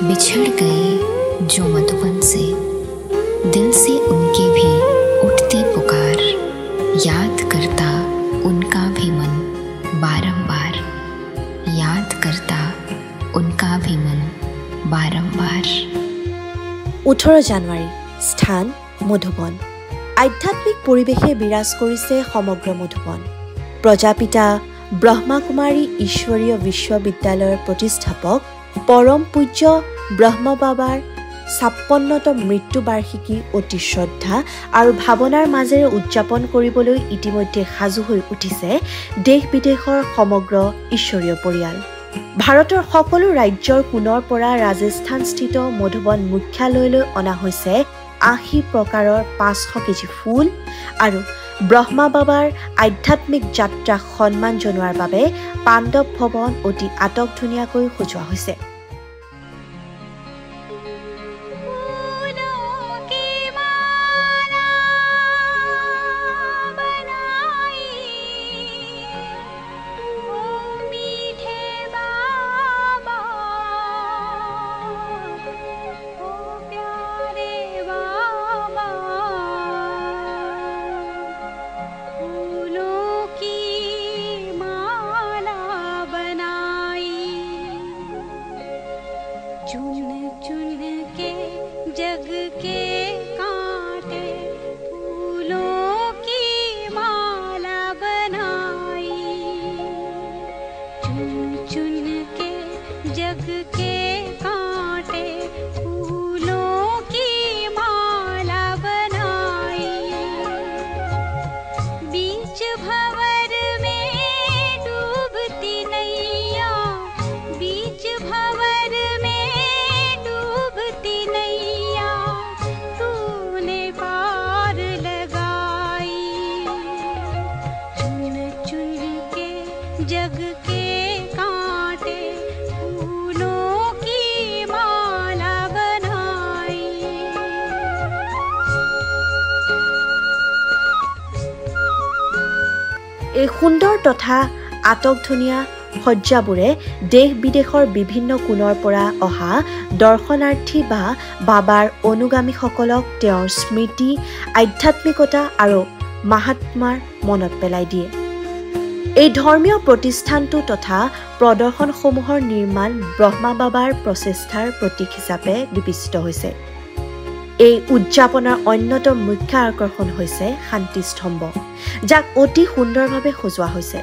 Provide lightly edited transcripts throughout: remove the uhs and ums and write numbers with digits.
बिछड़ गए जो मधुबन से, दिल से उनके भी उठती पुकार, याद करता उनका भी मन बारंबार, याद करता उनका भी मन बारंबार। 18 জানুৱাৰী স্থান মধুবন। আধ্যাত্মিক পৰিৱেশে বিৰাজ কৰিছে সমগ্ৰ মধুবন। প্ৰজাপিতা ব্ৰহ্মাকুমাৰী ঈশ্বৰীয় বিশ্ববিদ্যালয়ৰ প্ৰতিষ্ঠাপক পৰম পূজ্য ব্ৰহ্মবাবাৰ 56তম মৃত্যুবাৰ্ষিকী অতি শ্ৰদ্ধা আৰু ভাৱনাৰ মাজেৰে উদযাপন কৰিবলৈ ইতিমধ্যে সাজু হৈ উঠিছে দেশ বিদেশৰ সমগ্ৰ ঈশ্বৰীয় পৰিয়াল। ভাৰতৰ সকলো ৰাজ্যৰ কোণৰ পৰা ৰাজস্থানস্থিত মধুবন মুখ্যালয়লৈ অনা হৈছে 80 প্ৰকাৰৰ 500 কেজি ফুল আৰু ব্ৰহ্মা বাবাৰ আধ্যাত্মিক যাত্ৰাক সন্মান জনোৱাৰ বাবে পাণ্ডৱ ভৱন অতি আটকধুনীয়াকৈ সজোৱা হৈছে। चुन चुन के जग के कांटे फूलों की माला बनाई, चुन चुन के जग के कांटे फूलों की माला बनाई, बीच भंवर में डूबती नैया, बीच भंवर जग के कांटे फूलों की माला बनाई। এই সুন্দৰ তথা আটকধুনীয়া সজ্জাবোৰে দেশ বিদেশৰ বিভিন্ন কোণৰ পৰা অহা দৰ্শনাৰ্থী বা বাবাৰ অনুগামীসকলক তেওঁৰ স্মৃতি, আধ্যাত্মিকতা আৰু মাহাত্মাৰ মনত পেলাই দিয়ে। এই ধৰ্মীয় প্ৰতিষ্ঠানটো তথা প্ৰদৰ্শনসমূহৰ নিৰ্মাণ ব্ৰহ্মা বাবাৰ প্ৰচেষ্টাৰ প্ৰতীক হিচাপে বিবেচিত হৈছে। এই উদযাপনৰ অন্যতম মুখ্য আকৰ্ষণ হৈছে শান্তি স্তম্ভ, যাক অতি সুন্দৰভাৱে সজোৱা হৈছে।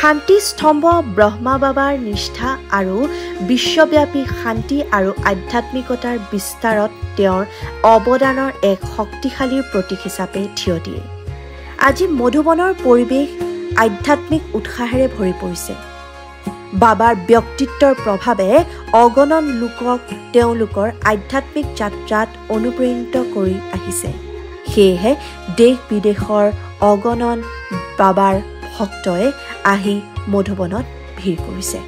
শান্তি স্তম্ভ ব্ৰহ্মা বাবাৰ নিষ্ঠা আৰু বিশ্বব্যাপী শান্তি আৰু আধ্যাত্মিকতাৰ বিস্তাৰত তেওঁৰ অৱদানৰ এক শক্তিশালী প্ৰতীক হিচাপে থিয় দিয়ে। আজি মধুবনৰ পৰিৱেশ আধ্যাত্মিক উৎসাহেৰে ভৰি পৰিছে। বাবাৰ ব্যক্তিত্বৰ প্ৰভাৱে অগণন লোকক তেওঁলোকৰ আধ্যাত্মিক যাত্ৰাত অনুপ্ৰাণিত কৰি আহিছে। সেয়েহে দেশ বিদেশৰ অগণন বাবাৰ ভক্তই আহি মধুবনত ভিৰ কৰিছে।